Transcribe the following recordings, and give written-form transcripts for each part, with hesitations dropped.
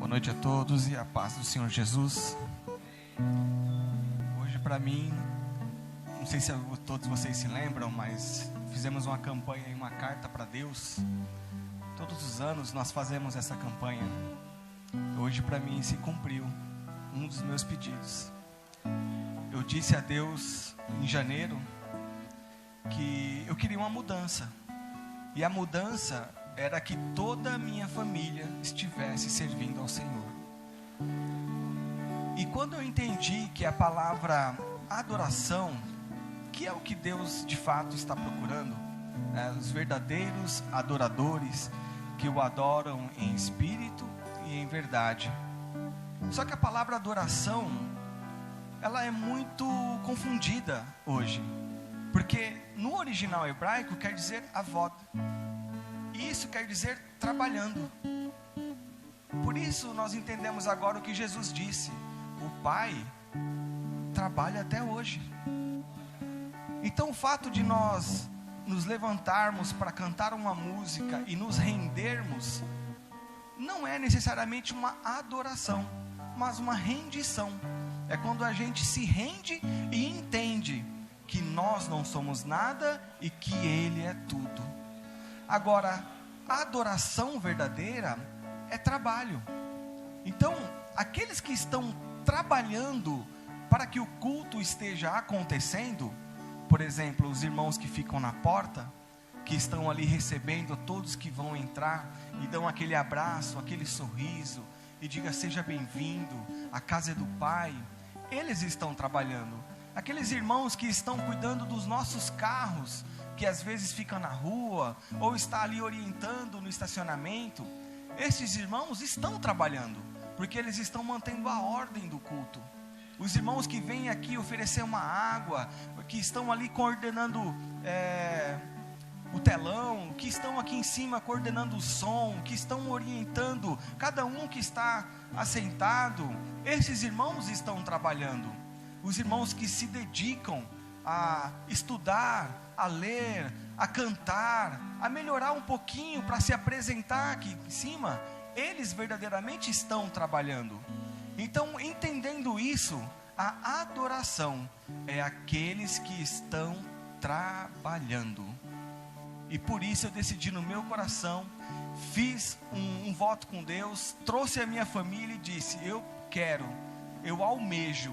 Boa noite a todos e a paz do Senhor Jesus. Hoje para mim, não sei se todos vocês se lembram, mas fizemos uma campanha, uma carta para Deus. Todos os anos nós fazemos essa campanha. Hoje para mim se cumpriu um dos meus pedidos. Eu disse a Deus em janeiro que eu queria uma mudança. E a mudança era que toda a minha família estivesse servindo ao Senhor. E quando eu entendi que a palavra adoração, que é o que Deus de fato está procurando, os verdadeiros adoradores que o adoram em espírito e em verdade. Só que a palavra adoração, ela é muito confundida hoje, porque no original hebraico quer dizer avod. E isso quer dizer trabalhando. Por isso nós entendemos agora o que Jesus disse: o Pai trabalha até hoje. Então o fato de nós nos levantarmos para cantar uma música e nos rendermos, não é necessariamente uma adoração, mas uma rendição. É quando a gente se rende e entende que nós não somos nada e que Ele é tudo. Agora, a adoração verdadeira é trabalho. Então, aqueles que estão trabalhando para que o culto esteja acontecendo, por exemplo, os irmãos que ficam na porta, que estão ali recebendo todos que vão entrar, e dão aquele abraço, aquele sorriso, e diga: seja bem-vindo, a casa é do Pai. Eles estão trabalhando. Aqueles irmãos que estão cuidando dos nossos carros, que às vezes ficam na rua, ou está ali orientando no estacionamento, esses irmãos estão trabalhando, porque eles estão mantendo a ordem do culto. Os irmãos que vêm aqui oferecer uma água, que estão ali coordenando o telão, que estão aqui em cima coordenando o som, que estão orientando cada um que está assentado, esses irmãos estão trabalhando. Os irmãos que se dedicam a estudar, a ler, a cantar, a melhorar um pouquinho para se apresentar aqui em cima, eles verdadeiramente estão trabalhando. Então, entendendo isso, a adoração é aqueles que estão trabalhando. E por isso eu decidi no meu coração, fiz um voto com Deus, trouxe a minha família e disse: eu almejo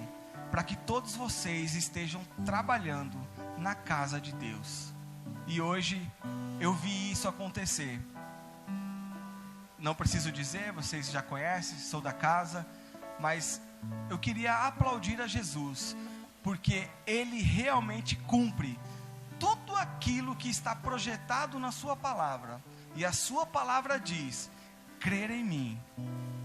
para que todos vocês estejam trabalhando na casa de Deus. E hoje eu vi isso acontecer. Não preciso dizer, vocês já conhecem, sou da casa, mas eu queria aplaudir a Jesus, porque Ele realmente cumpre tudo aquilo que está projetado na sua palavra. E a sua palavra diz: crer em mim,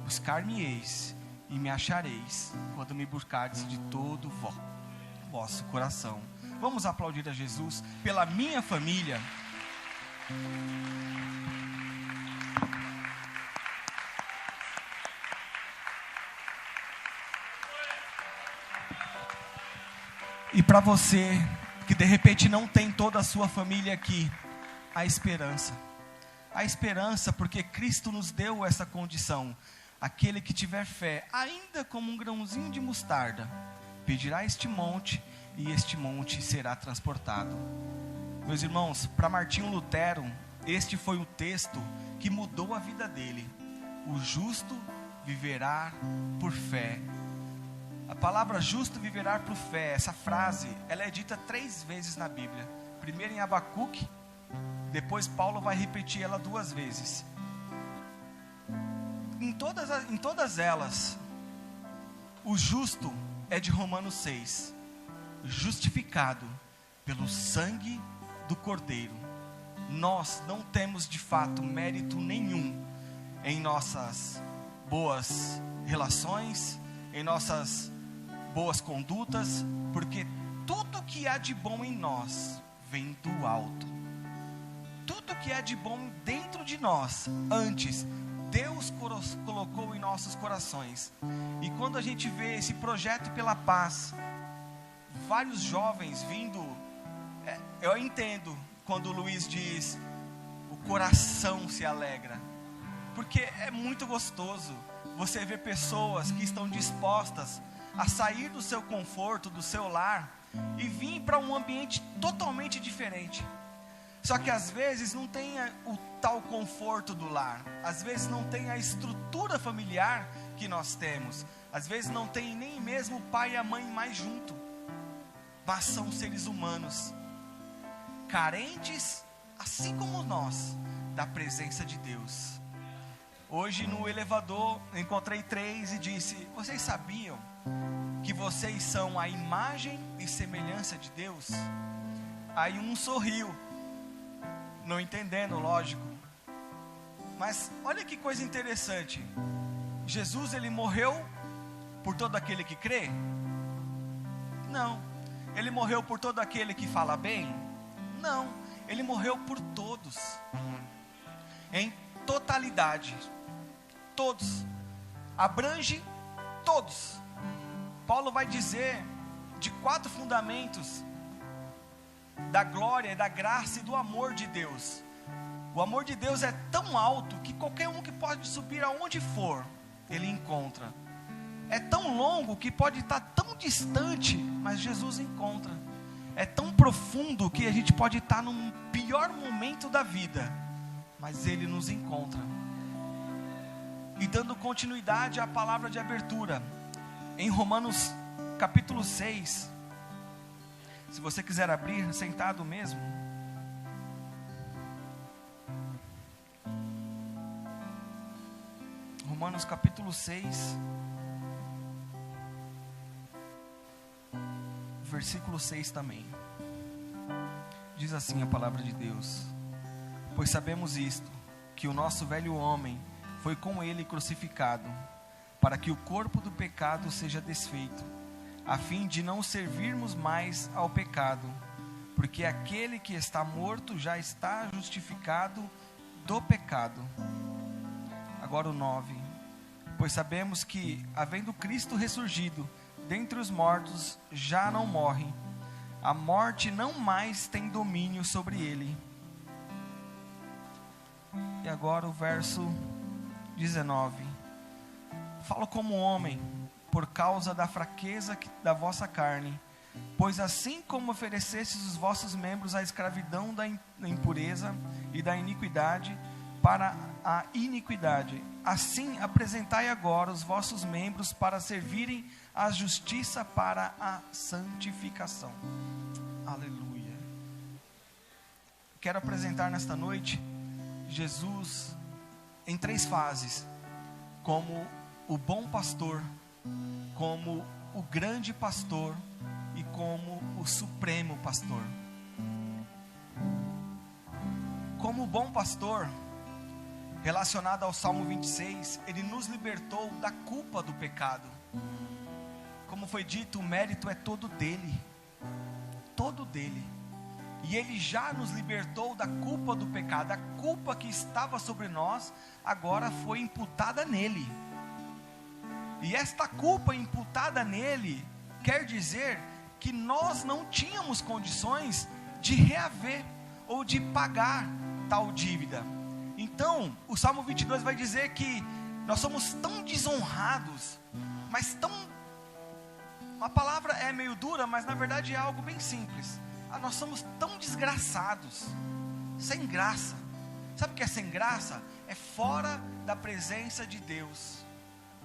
buscar-me-eis e me achareis, quando me buscardes de todo o vosso coração. Vamos aplaudir a Jesus pela minha família. E para você que de repente não tem toda a sua família aqui, a esperança. A esperança, porque Cristo nos deu essa condição. Aquele que tiver fé, ainda como um grãozinho de mostarda, pedirá este monte, e este monte será transportado. Meus irmãos, para Martinho Lutero, este foi o texto que mudou a vida dele. O justo viverá por fé. A palavra justo viverá por fé, essa frase, ela é dita 3 vezes na Bíblia. Primeiro em Abacuque, depois Paulo vai repetir ela 2 vezes. Em todas elas, o justo é de Romanos 6. Justificado pelo sangue do Cordeiro. Nós não temos de fato mérito nenhum em nossas boas relações, em nossas boas condutas, porque tudo que há de bom em nós vem do alto. Tudo que há de bom dentro de nós, antes Deus colocou em nossos corações. E quando a gente vê esse projeto pela paz, vários jovens vindo, eu entendo quando o Luiz diz: o coração se alegra, porque é muito gostoso você ver pessoas que estão dispostas a sair do seu conforto, do seu lar, e vir para um ambiente totalmente diferente. Só que às vezes não tem o tal conforto do lar, às vezes não tem a estrutura familiar que nós temos, às vezes não tem nem mesmo o pai e a mãe mais junto, mas são seres humanos, carentes, assim como nós, da presença de Deus. Hoje no elevador encontrei 3 e disse: vocês sabiam que vocês são a imagem e semelhança de Deus? Aí um sorriu, não entendendo, lógico. Mas olha que coisa interessante. Jesus, ele morreu por todo aquele que crê? Não. Ele morreu por todo aquele que fala bem? Não. Ele morreu por todos, em totalidade. Todos. Abrange todos. Paulo vai dizer de 4 fundamentos da glória, da graça e do amor de Deus. O amor de Deus é tão alto que qualquer um que pode subir aonde for, ele encontra. É tão longo que pode estar tão distante, mas Jesus encontra. É tão profundo que a gente pode estar num pior momento da vida, mas ele nos encontra. E dando continuidade à palavra de abertura, em Romanos capítulo 6, se você quiser abrir, sentado mesmo. Romanos capítulo 6, versículo 6 também. Diz assim a palavra de Deus: pois sabemos isto, que o nosso velho homem foi com ele crucificado, para que o corpo do pecado seja desfeito, a fim de não servirmos mais ao pecado, porque aquele que está morto já está justificado do pecado. Agora o 9: pois sabemos que, havendo Cristo ressurgido dentre os mortos, já não morre, a morte não mais tem domínio sobre ele. E agora o verso 19: falo como homem, por causa da fraqueza da vossa carne, pois assim como oferecestes os vossos membros à escravidão da impureza e da iniquidade para a iniquidade, assim apresentai agora os vossos membros para servirem à justiça para a santificação. Aleluia. Quero apresentar nesta noite Jesus em 3 fases: como o bom pastor, como o grande pastor e como o supremo pastor. Como o bom pastor, relacionado ao Salmo 26, ele nos libertou da culpa do pecado. Como foi dito, o mérito é todo dele, todo dele. E ele já nos libertou da culpa do pecado. A culpa que estava sobre nós, agora foi imputada nele. E esta culpa imputada nele, quer dizer que nós não tínhamos condições de reaver, ou de pagar tal dívida. Então, o Salmo 22 vai dizer que nós somos tão desonrados, mas tão... A palavra é meio dura, mas na verdade é algo bem simples. Nós somos tão desgraçados, sem graça. Sabe o que é sem graça? É fora da presença de Deus.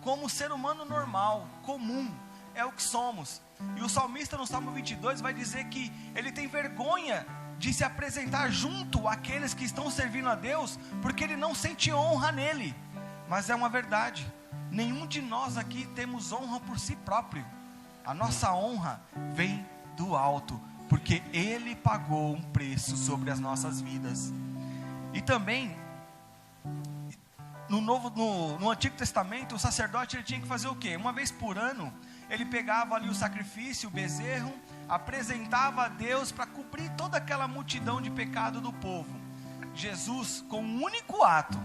Como ser humano normal, comum, é o que somos. E o salmista no Salmo 22 vai dizer que ele tem vergonha de se apresentar junto àqueles que estão servindo a Deus, porque ele não sente honra nele. Mas é uma verdade, nenhum de nós aqui temos honra por si próprio. A nossa honra vem do alto, porque ele pagou um preço sobre as nossas vidas. E também no Antigo Testamento, o sacerdote ele tinha que fazer o quê? Uma vez por ano, ele pegava ali o sacrifício, o bezerro, apresentava a Deus para cobrir toda aquela multidão de pecado do povo. Jesus, com um único ato,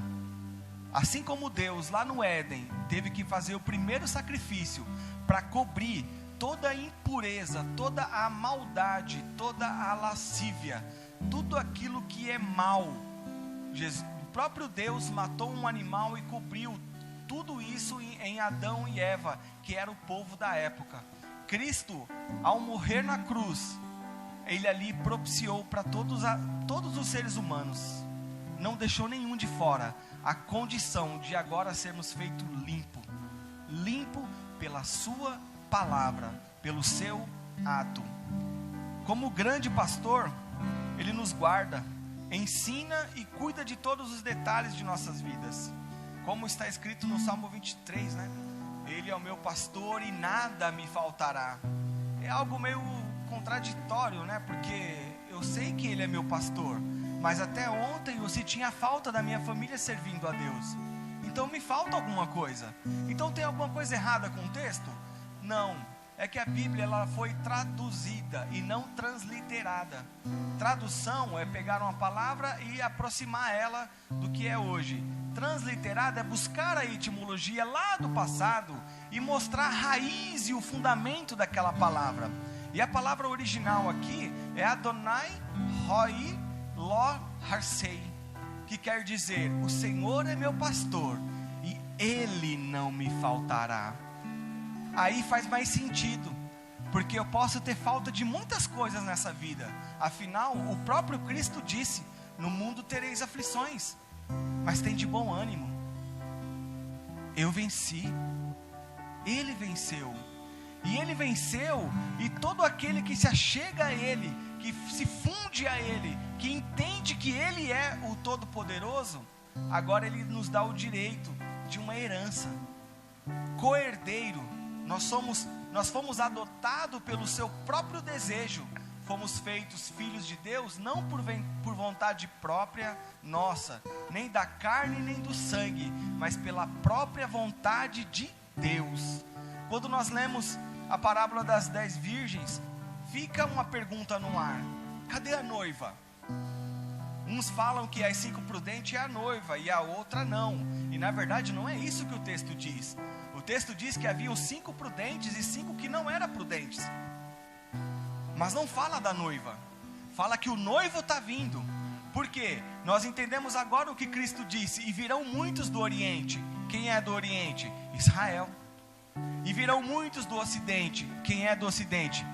assim como Deus lá no Éden teve que fazer o primeiro sacrifício para cobrir toda a impureza, toda a maldade, toda a lascívia, tudo aquilo que é mal. próprio Deus matou um animal e cobriu tudo isso em Adão e Eva, que era o povo da época. Cristo, ao morrer na cruz, ele ali propiciou para todos os seres humanos, não deixou nenhum de fora, a condição de agora sermos feitos limpo pela sua palavra, pelo seu ato. Como grande pastor, ele nos guarda, ensina e cuida de todos os detalhes de nossas vidas, como está escrito no Salmo 23, né? Ele é o meu pastor e nada me faltará. É algo meio contraditório, né? Porque eu sei que ele é meu pastor, mas até ontem eu sentia falta da minha família servindo a Deus. Então me falta alguma coisa. Então tem alguma coisa errada com o texto? Não, é que a Bíblia ela foi traduzida e não transliterada. Tradução é pegar uma palavra e aproximar ela do que é hoje. Transliterada é buscar a etimologia lá do passado e mostrar a raiz e o fundamento daquela palavra. E a palavra original aqui é Adonai Roi Lo Harsei, que quer dizer: o Senhor é meu pastor e Ele não me faltará. Aí faz mais sentido, porque eu posso ter falta de muitas coisas nessa vida. Afinal, o próprio Cristo disse: no mundo tereis aflições, mas tem de bom ânimo. Eu venci, Ele venceu. E Ele venceu, e todo aquele que se achega a Ele, que se funde a Ele, que entende que Ele é o Todo-Poderoso, agora Ele nos dá o direito de uma herança, co-herdeiro. Nós fomos adotados pelo seu próprio desejo, fomos feitos filhos de Deus, não por vontade própria nossa, nem da carne nem do sangue, mas pela própria vontade de Deus. Quando nós lemos a parábola das 10 virgens, fica uma pergunta no ar: cadê a noiva? Uns falam que as 5 prudentes é a noiva e a outra não, e na verdade não é isso que o texto diz. O texto diz que havia 5 prudentes e 5 que não eram prudentes, mas não fala da noiva, fala que o noivo está vindo. Por quê? Nós entendemos agora o que Cristo disse: e virão muitos do Oriente. Quem é do Oriente? Israel. E virão muitos do Ocidente. Quem é do Ocidente?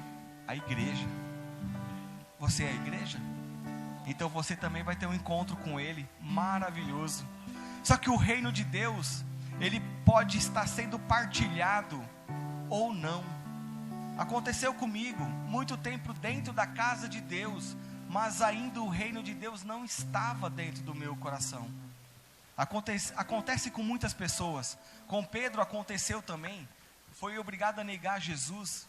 A igreja. Você é a igreja? Então você também vai ter um encontro com Ele maravilhoso. Só que o reino de Deus, ele pode estar sendo partilhado ou não. Aconteceu comigo muito tempo dentro da casa de Deus, mas ainda o reino de Deus não estava dentro do meu coração. Acontece com muitas pessoas. Com Pedro aconteceu também. Foi obrigado a negar Jesus.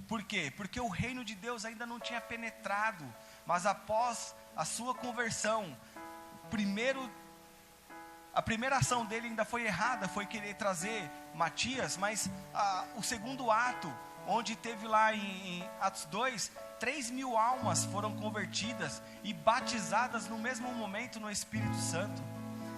Por quê? Porque o reino de Deus ainda não tinha penetrado. Mas após a sua conversão, a primeira ação dele ainda foi errada, foi querer trazer Matias. Mas o segundo ato, onde teve lá em Atos 2, 3.000 almas foram convertidas e batizadas no mesmo momento no Espírito Santo.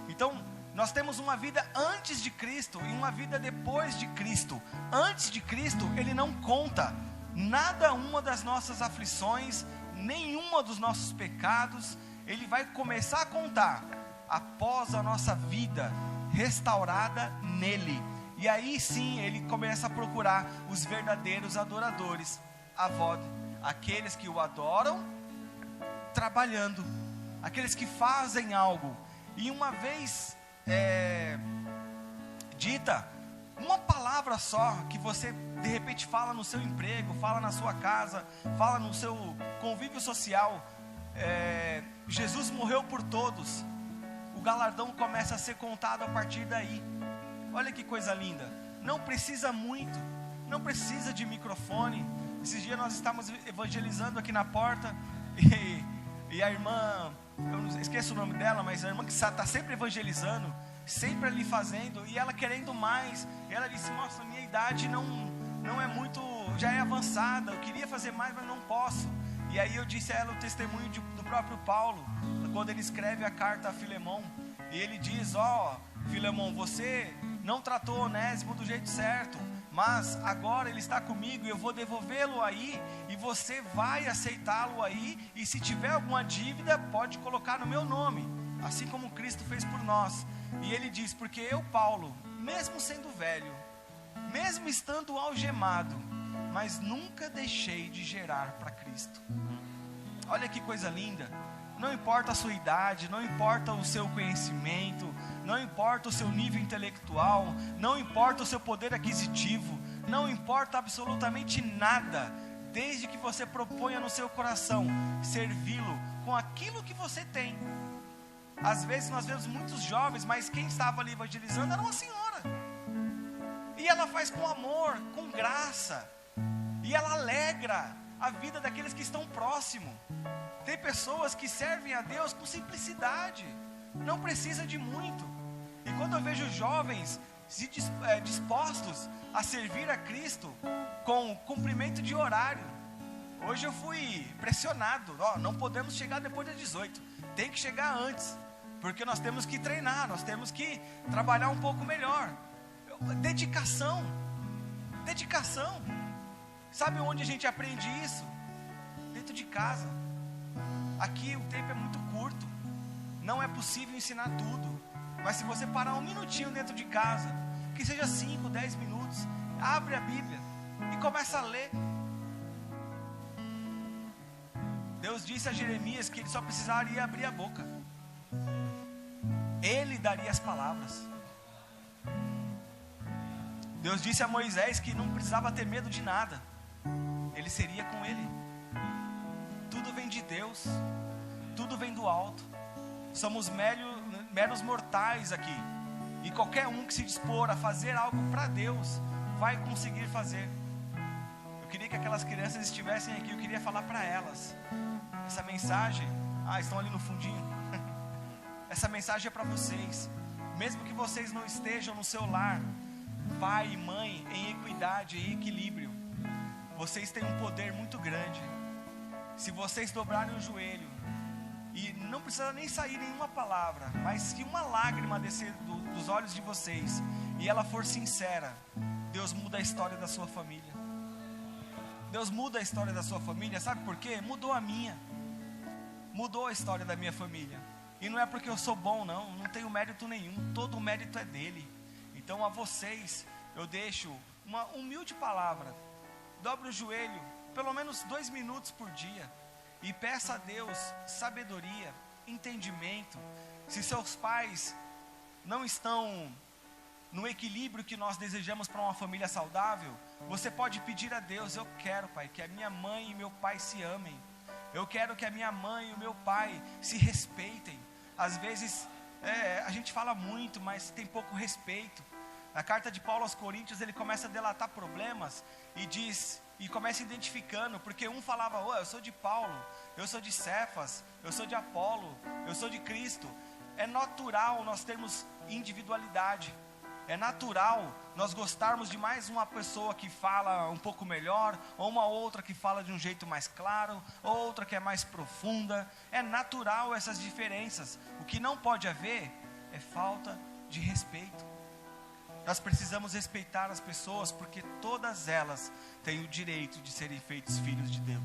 Então, nós temos uma vida antes de Cristo e uma vida depois de Cristo. Antes de Cristo, Ele não conta nada, uma das nossas aflições, nenhuma dos nossos pecados. Ele vai começar a contar após a nossa vida restaurada nele. E aí sim, Ele começa a procurar os verdadeiros adoradores, avod, aqueles que o adoram trabalhando, aqueles que fazem algo. E uma vez dita, uma palavra só, que você de repente fala no seu emprego, fala na sua casa, fala no seu convívio social, Jesus morreu por todos, o galardão começa a ser contado a partir daí. Olha que coisa linda. Não precisa muito, não precisa de microfone. Esses dias nós estávamos evangelizando aqui na porta, e a irmã, eu não esqueço o nome dela, mas a irmã que está sempre evangelizando, sempre ali fazendo, e ela querendo mais. E ela disse: nossa, minha idade não é muito, já é avançada, eu queria fazer mais, mas não posso. E aí eu disse a ela o testemunho do próprio Paulo, quando ele escreve a carta a Filemão, e ele diz: Filemão, você não tratou Onésimo do jeito certo, mas agora ele está comigo e eu vou devolvê-lo aí, e você vai aceitá-lo aí, e se tiver alguma dívida, pode colocar no meu nome. assim como Cristo fez por nós. E ele diz: porque eu, Paulo, mesmo sendo velho, mesmo estando algemado, mas nunca deixei de gerar para Cristo. Olha que coisa linda. Não importa a sua idade, não importa o seu conhecimento, não importa o seu nível intelectual, não importa o seu poder aquisitivo, não importa absolutamente nada, desde que você proponha no seu coração servi-lo com aquilo que você tem. Às vezes nós vemos muitos jovens, mas quem estava ali evangelizando era uma senhora, e ela faz com amor, com graça, e ela alegra a vida daqueles que estão próximos. Tem pessoas que servem a Deus com simplicidade, não precisa de muito. E quando eu vejo jovens dispostos a servir a Cristo com cumprimento de horário, hoje eu fui pressionado: não podemos chegar depois das 18, tem que chegar antes, porque nós temos que treinar, nós temos que trabalhar um pouco melhor. Dedicação. Sabe onde a gente aprende isso? Dentro de casa. Aqui o tempo é muito curto, não é possível ensinar tudo, mas se você parar um minutinho dentro de casa, que seja 5, 10 minutos, abre a Bíblia e começa a ler. Deus disse a Jeremias que ele só precisaria abrir a boca, ele daria as palavras. Deus disse a Moisés que não precisava ter medo de nada, ele seria com ele. Tudo vem de Deus, tudo vem do alto. Somos meros mortais aqui, e qualquer um que se dispor a fazer algo para Deus vai conseguir fazer. Eu queria que aquelas crianças estivessem aqui, eu queria falar para elas essa mensagem. Estão ali no fundinho. Essa mensagem é para vocês. Mesmo que vocês não estejam no seu lar, pai e mãe em equidade e equilíbrio, vocês têm um poder muito grande. Se vocês dobrarem o joelho, e não precisa nem sair nenhuma palavra, mas se uma lágrima descer dos olhos de vocês, e ela for sincera, Deus muda a história da sua família. Deus muda a história da sua família. Sabe por quê? Mudou a minha. Mudou a história da minha família. E não é porque eu sou bom, não tenho mérito nenhum, todo o mérito é dele. Então a vocês eu deixo uma humilde palavra: dobre o joelho pelo menos 2 minutos por dia e peça a Deus sabedoria, entendimento. Se seus pais não estão no equilíbrio que nós desejamos para uma família saudável, você pode pedir a Deus: eu quero, Pai, que a minha mãe e meu pai se amem. Eu quero que a minha mãe e o meu pai se respeitem. Às vezes a gente fala muito, mas tem pouco respeito. Na carta de Paulo aos Coríntios, ele começa a delatar problemas e começa identificando, porque um falava: eu sou de Paulo, eu sou de Cefas, eu sou de Apolo, eu sou de Cristo. É natural nós termos individualidade, é natural nós gostarmos de mais uma pessoa que fala um pouco melhor, ou uma outra que fala de um jeito mais claro, ou outra que é mais profunda. É natural essas diferenças. O que não pode haver é falta de respeito. Nós precisamos respeitar as pessoas, porque todas elas têm o direito de serem feitos filhos de Deus.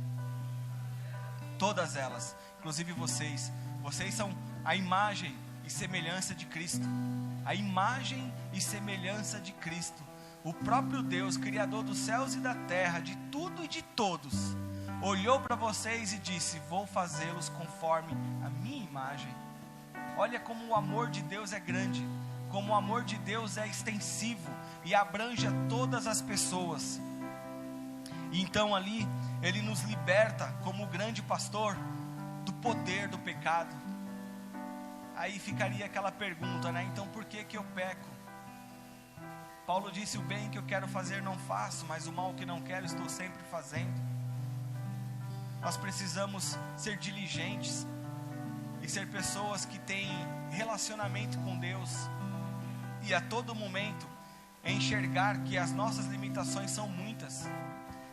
Todas elas, inclusive vocês. Vocês são a imagem e semelhança de Cristo. A imagem e semelhança de Cristo. O próprio Deus, Criador dos céus e da terra, de tudo e de todos, olhou para vocês e disse: vou fazê-los conforme a minha imagem. Olha como o amor de Deus é grande, como o amor de Deus é extensivo e abrange a todas as pessoas. E então ali, Ele nos liberta como o grande pastor do poder do pecado. Aí ficaria aquela pergunta, né? Então por que eu peco? Paulo disse: o bem que eu quero fazer não faço, mas o mal que não quero estou sempre fazendo. Nós precisamos ser diligentes e ser pessoas que têm relacionamento com Deus, e a todo momento enxergar que as nossas limitações são muitas,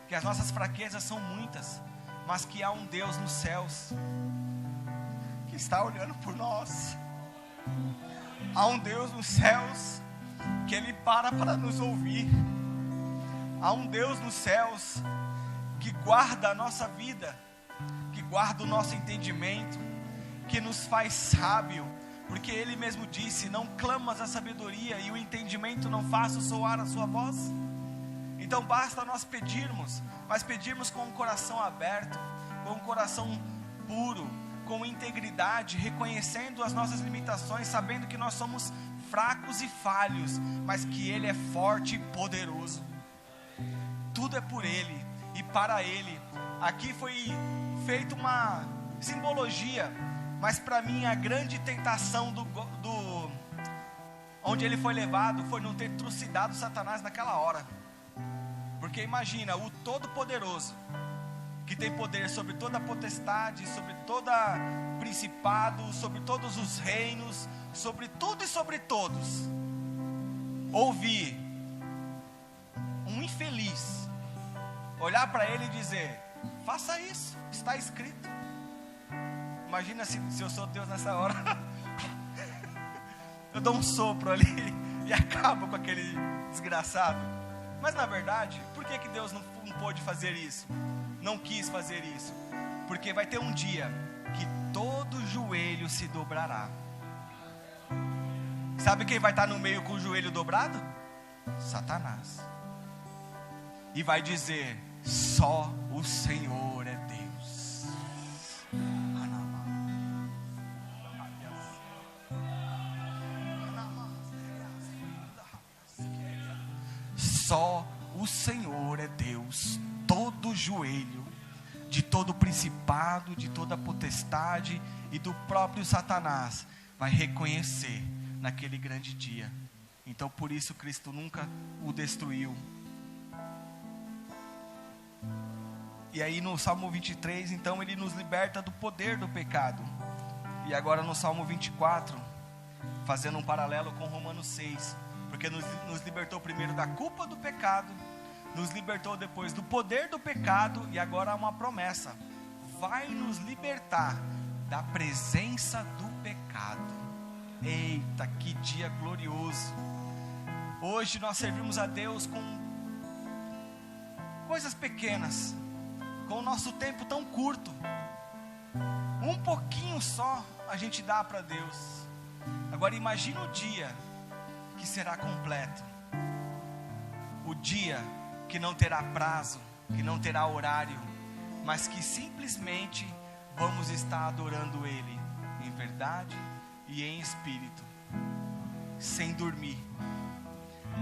que as nossas fraquezas são muitas, mas que há um Deus nos céus que está olhando por nós. Há um Deus nos céus que Ele para nos ouvir. Há um Deus nos céus que guarda a nossa vida, que guarda o nosso entendimento, que nos faz sábio, Porque Ele mesmo disse: não clamas a sabedoria e o entendimento não faço soar a sua voz. Então basta nós pedirmos, mas pedirmos com um coração aberto, com um coração puro, com integridade, reconhecendo as nossas limitações, sabendo que nós somos fracos e falhos, mas que Ele é forte e poderoso. Tudo é por Ele e para Ele. Aqui foi feita uma simbologia, mas para mim a grande tentação onde ele foi levado foi não ter trucidado Satanás naquela hora. Porque imagina, o Todo-Poderoso, que tem poder sobre toda a potestade, sobre todo principado, sobre todos os reinos, sobre tudo e sobre todos, ouvir um infeliz olhar para ele e dizer: faça isso, está escrito. Imagina se eu sou Deus nessa hora. Eu dou um sopro ali e acabo com aquele desgraçado. Mas na verdade, por que Deus não pôde fazer isso? Não quis fazer isso? Porque vai ter um dia que todo joelho se dobrará. Sabe quem vai estar no meio com o joelho dobrado? Satanás. E vai dizer: só o Senhor é Deus. Só o Senhor é Deus. Todo joelho, de todo principado, de toda potestade e do próprio Satanás, vai reconhecer naquele grande dia. Então por isso Cristo nunca o destruiu. E aí no Salmo 23, então ele nos liberta do poder do pecado. E agora no Salmo 24, fazendo um paralelo com Romanos 6, porque nos libertou primeiro da culpa do pecado, nos libertou depois do poder do pecado, e agora há uma promessa: vai nos libertar da presença do pecado. Eita, que dia glorioso! Hoje nós servimos a Deus com coisas pequenas, com o nosso tempo tão curto. Um pouquinho só a gente dá para Deus. Agora imagina o dia que será completo, o dia que não terá prazo, que não terá horário, mas que simplesmente vamos estar adorando Ele em verdade e em espírito, sem dormir,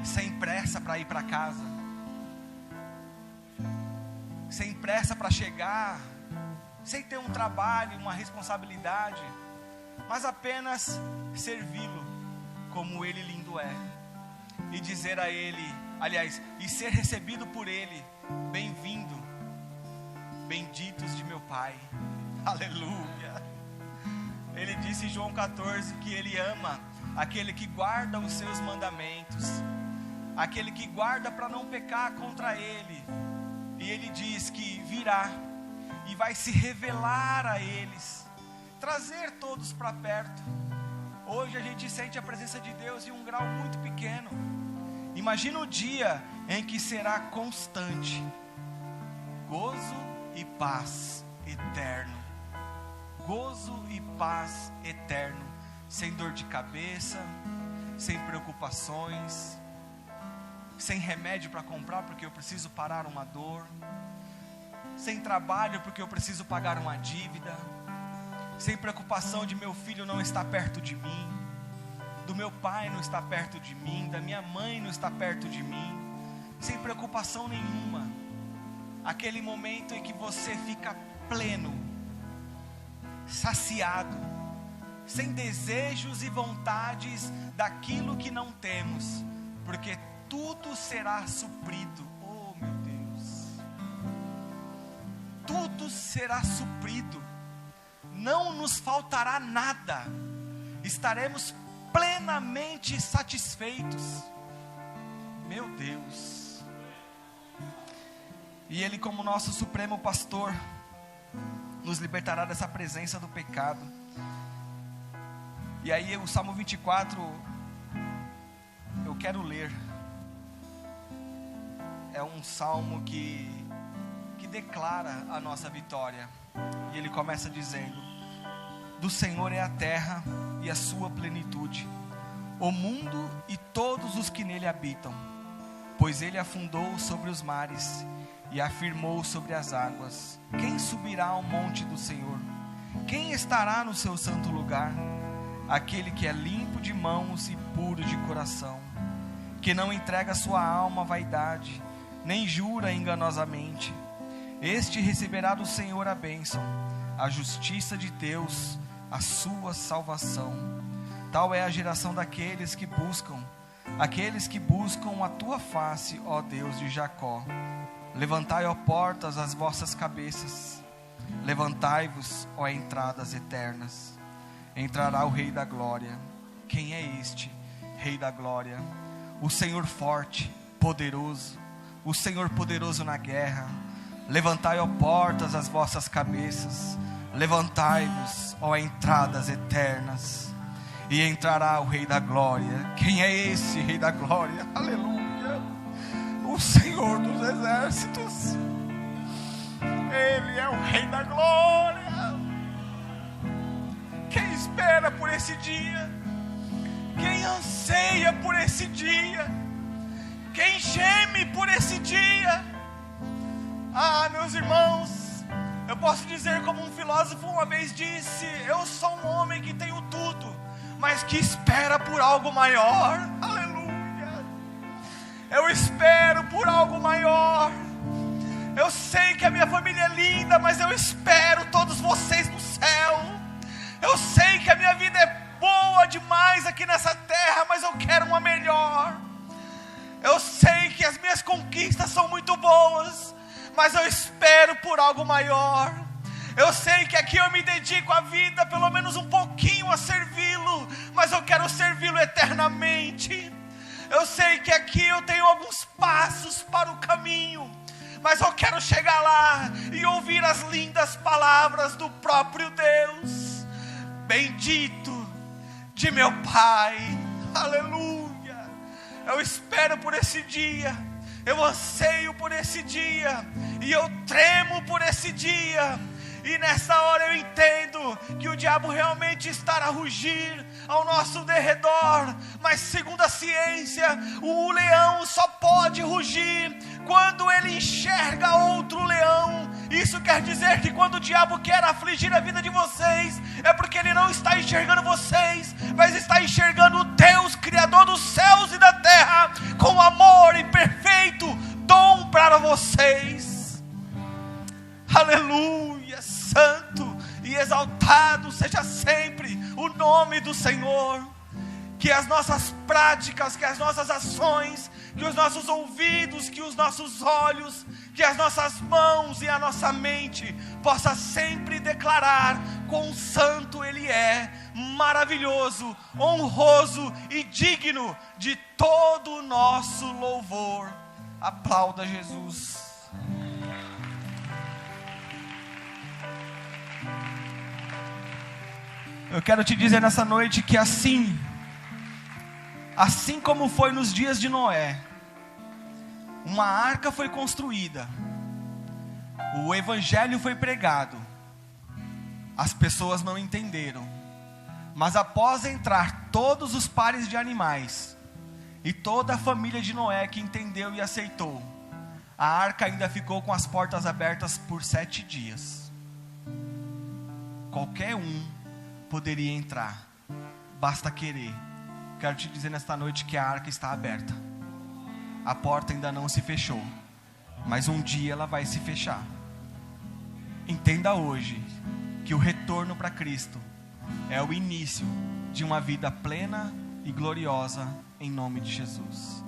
sem pressa para ir para casa, sem pressa para chegar, sem ter um trabalho, uma responsabilidade, mas apenas servi-lo como Ele lindo é, e dizer a Ele, aliás, e ser recebido por Ele: bem-vindo, benditos de meu Pai. Aleluia. Ele disse em João 14 que Ele ama aquele que guarda os seus mandamentos, aquele que guarda para não pecar contra Ele. E Ele diz que virá e vai se revelar a eles, trazer todos para perto. Hoje a gente sente a presença de Deus em um grau muito pequeno. Imagina o dia em que será constante, gozo e paz eterno, gozo e paz eterno, sem dor de cabeça, sem preocupações, sem remédio para comprar porque eu preciso parar uma dor, sem trabalho porque eu preciso pagar uma dívida, sem preocupação de meu filho não estar perto de mim, do meu pai não estar perto de mim, da minha mãe não estar perto de mim, sem preocupação nenhuma. Aquele momento em que você fica pleno, saciado, sem desejos e vontades daquilo que não temos, porque tudo será suprido. Oh meu Deus, tudo será suprido, não nos faltará nada, estaremos plenamente satisfeitos. Meu Deus. E Ele, como nosso supremo pastor, nos libertará dessa presença do pecado. E aí o Salmo 24 eu quero ler. É um salmo que declara a nossa vitória. E ele começa dizendo: do Senhor é a terra e a sua plenitude, o mundo e todos os que nele habitam. Pois ele afundou sobre os mares e afirmou sobre as águas. Quem subirá ao monte do Senhor? Quem estará no seu santo lugar? Aquele que é limpo de mãos e puro de coração, que não entrega sua alma à vaidade, nem jura enganosamente. Este receberá do Senhor a bênção, a justiça de Deus, a sua salvação. Tal é a geração daqueles que buscam a tua face, ó Deus de Jacó. Levantai, ó portas, as vossas cabeças, levantai-vos, ó entradas eternas. Entrará o Rei da Glória. Quem é este Rei da Glória? O Senhor forte, poderoso, o Senhor poderoso na guerra. Levantai, ó portas, as vossas cabeças, levantai-vos, ó entradas eternas, e entrará o Rei da Glória. Quem é esse Rei da Glória? Aleluia! O Senhor dos Exércitos. Ele é o Rei da Glória. Quem espera por esse dia? Quem anseia por esse dia? Quem geme por esse dia? Ah, meus irmãos, eu posso dizer como um filósofo uma vez disse: eu sou um homem que tenho tudo, mas que espera por algo maior. Aleluia! Eu espero por algo maior. Eu sei que a minha família é linda, mas eu espero todos vocês no céu. Eu sei que a minha vida é boa demais aqui nessa terra, mas eu quero uma melhor. Eu sei que as minhas conquistas são muito boas, mas eu espero por algo maior. Eu sei que aqui eu me dedico a vida, pelo menos um pouquinho, a servi-lo, mas eu quero servi-lo eternamente. Eu sei que aqui eu tenho alguns passos para o caminho, mas eu quero chegar lá e ouvir as lindas palavras do próprio Deus. Bendito de meu Pai, aleluia. Eu espero por esse dia, eu anseio por esse dia, e eu tremo por esse dia. E nessa hora eu entendo que o diabo realmente está a rugir ao nosso derredor, mas segundo a ciência, o leão só pode rugir quando ele enxerga outro leão. Isso quer dizer que quando o diabo quer afligir a vida de vocês, é porque ele não está enxergando vocês, mas está enxergando o Deus, Criador dos céus e da terra, com amor e perfeito dom para vocês. Aleluia, santo e exaltado seja sempre o nome do Senhor. Que as nossas práticas, que as nossas ações, que os nossos ouvidos, que os nossos olhos, que as nossas mãos e a nossa mente possa sempre declarar quão santo Ele é, maravilhoso, honroso e digno de todo o nosso louvor. Aplauda Jesus. Eu quero te dizer nessa noite que assim como foi nos dias de Noé, uma arca foi construída, o evangelho foi pregado, as pessoas não entenderam, mas após entrar todos os pares de animais, e toda a família de Noé que entendeu e aceitou, a arca ainda ficou com as portas abertas por 7 dias. Qualquer um poderia entrar, basta querer. Quero te dizer nesta noite que a arca está aberta. A porta ainda não se fechou, mas um dia ela vai se fechar. Entenda hoje que o retorno para Cristo é o início de uma vida plena e gloriosa em nome de Jesus.